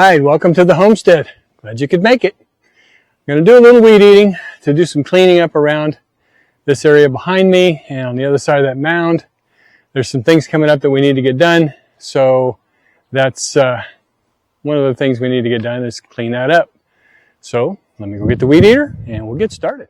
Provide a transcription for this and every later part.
right, welcome to the homestead. Glad you could make it. I'm going to do a little weed eating to do some cleaning up around this area behind me and on the other side of that mound. There's some things coming up that we need to get done, so that's one of the things we need to get done is clean that up. So let me go get the weed eater and we'll get started.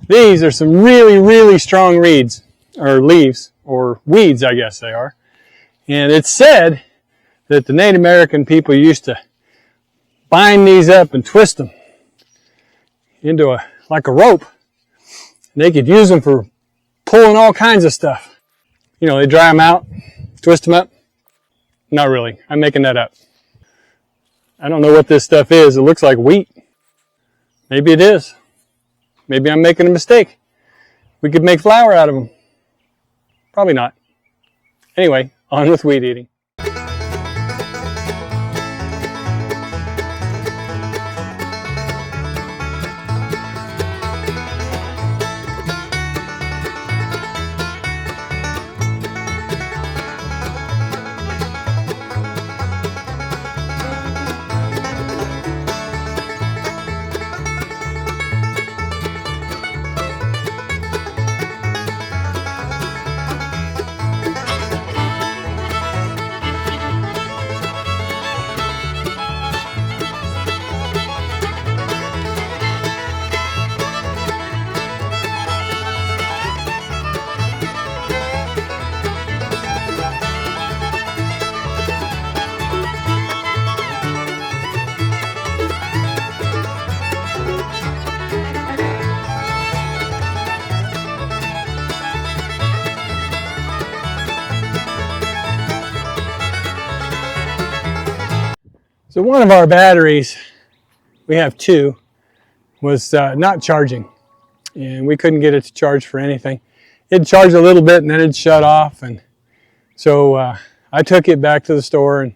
These are some really strong leaves, or weeds, I guess they are. And it's said that the Native American people used to bind these up and twist them into like a rope. They could use them for pulling all kinds of stuff. You know, they dry them out, twist them up. Not really, I'm making that up. I don't know what this stuff is. It looks like wheat. Maybe it is. Maybe I'm making a mistake. We could make flour out of them. Probably not. Anyway, on with weed eating. So one of our batteries, we have two, was not charging, and we couldn't get it to charge for anything. It'd charge a little bit and then it'd shut off, and so I took it back to the store and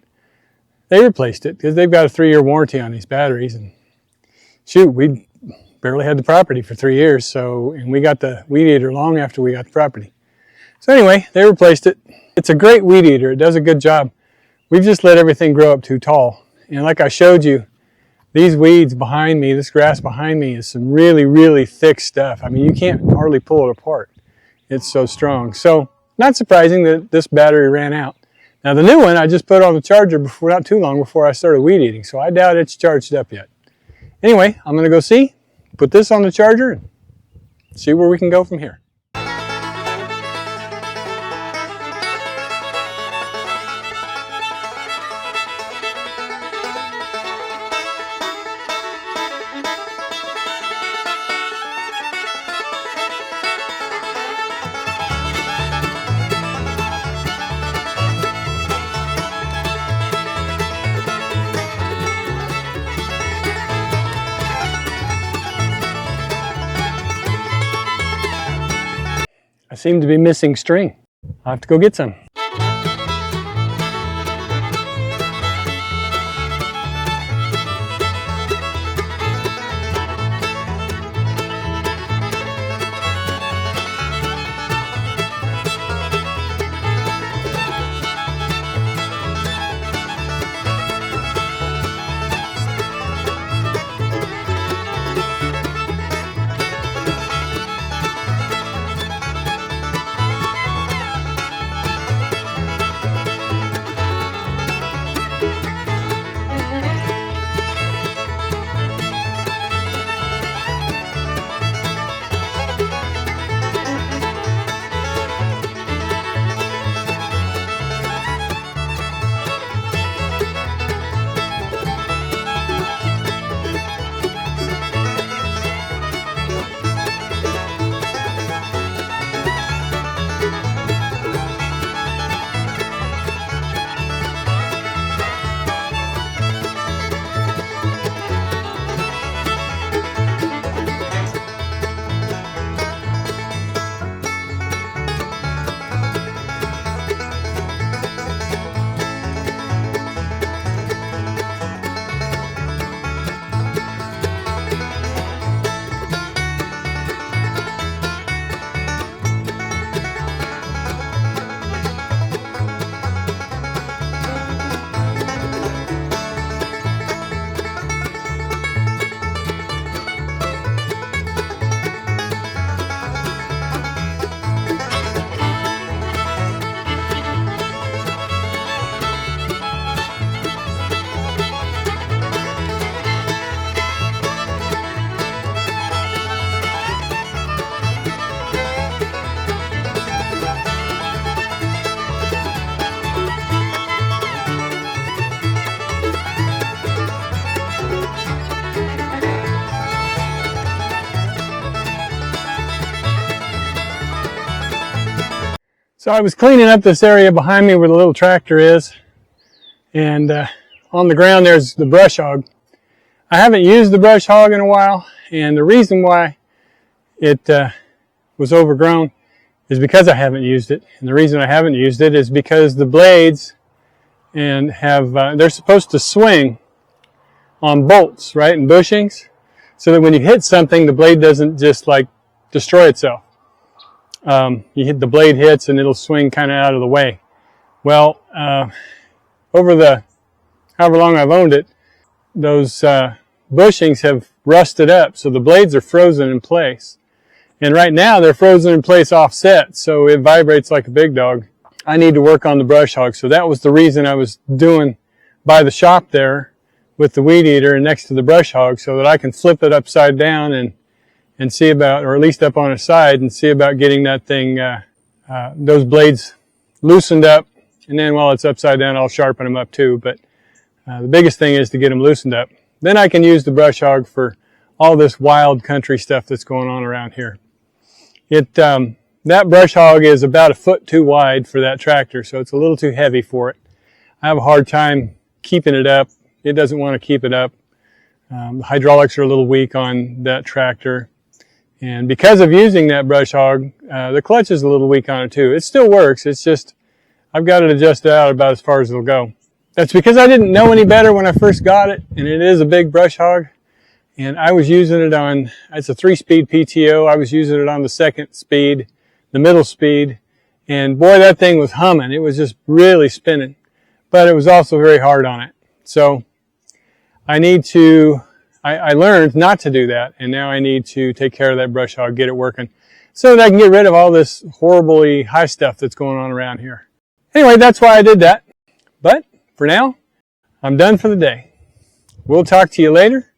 they replaced it because they've got a 3-year warranty on these batteries. And shoot, we barely had the property for 3 years, and we got the weed eater long after we got the property. So anyway, they replaced it. It's a great weed eater. It does a good job. We've just let everything grow up too tall. And like I showed you, these weeds behind me, this grass behind me is some really thick stuff. I mean, you can't hardly pull it apart. It's so strong. So not surprising that this battery ran out. Now the new one I just put on the charger not too long before I started weed eating, so I doubt it's charged up yet. Anyway, I'm gonna go put this on the charger and see where we can go from here. I seem to be missing string. I'll have to go get some. So I was cleaning up this area behind me where the little tractor is, and on the ground there's the brush hog. I haven't used the brush hog in a while, and the reason why it was overgrown is because I haven't used it. And the reason I haven't used it is because the blades and they're supposed to swing on bolts, right, and bushings, so that when you hit something, the blade doesn't just like destroy itself. You hit the blade hits and it'll swing kind of out of the way. Well, over the however long I've owned it, those bushings have rusted up, so the blades are frozen in place. And right now they're frozen in place offset, so it vibrates like a big dog. I need to work on the brush hog, so that was the reason I was doing by the shop there with the weed eater and next to the brush hog, so that I can flip it upside down and see about, or at least up on its side, and see about getting that thing, those blades loosened up. And then while it's upside down, I'll sharpen them up too. But the biggest thing is to get them loosened up. Then I can use the brush hog for all this wild country stuff that's going on around here. That brush hog is about 1 foot too wide for that tractor, so it's a little too heavy for it. I have a hard time keeping it up. It doesn't want to keep it up. The hydraulics are a little weak on that tractor. And because of using that brush hog, the clutch is a little weak on it too. It still works. It's just, I've got it adjusted out about as far as it'll go. That's because I didn't know any better when I first got it, and it is a big brush hog. And I was using it on, it's a 3-speed PTO. I was using it on the 2nd speed, the middle speed. And boy, that thing was humming. It was just really spinning. But it was also very hard on it. So I learned not to do that, and now I need to take care of that brush hog, get it working, so that I can get rid of all this horribly high stuff that's going on around here. Anyway, that's why I did that. But for now, I'm done for the day. We'll talk to you later.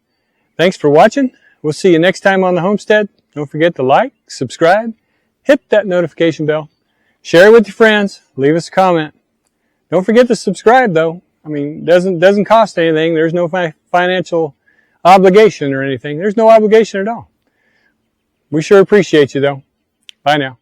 Thanks for watching. We'll see you next time on the homestead. Don't forget to like, subscribe, hit that notification bell, share it with your friends, leave us a comment. Don't forget to subscribe though. I mean, doesn't cost anything. There's no financial obligation or anything. There's no obligation at all. We sure appreciate you though. Bye now.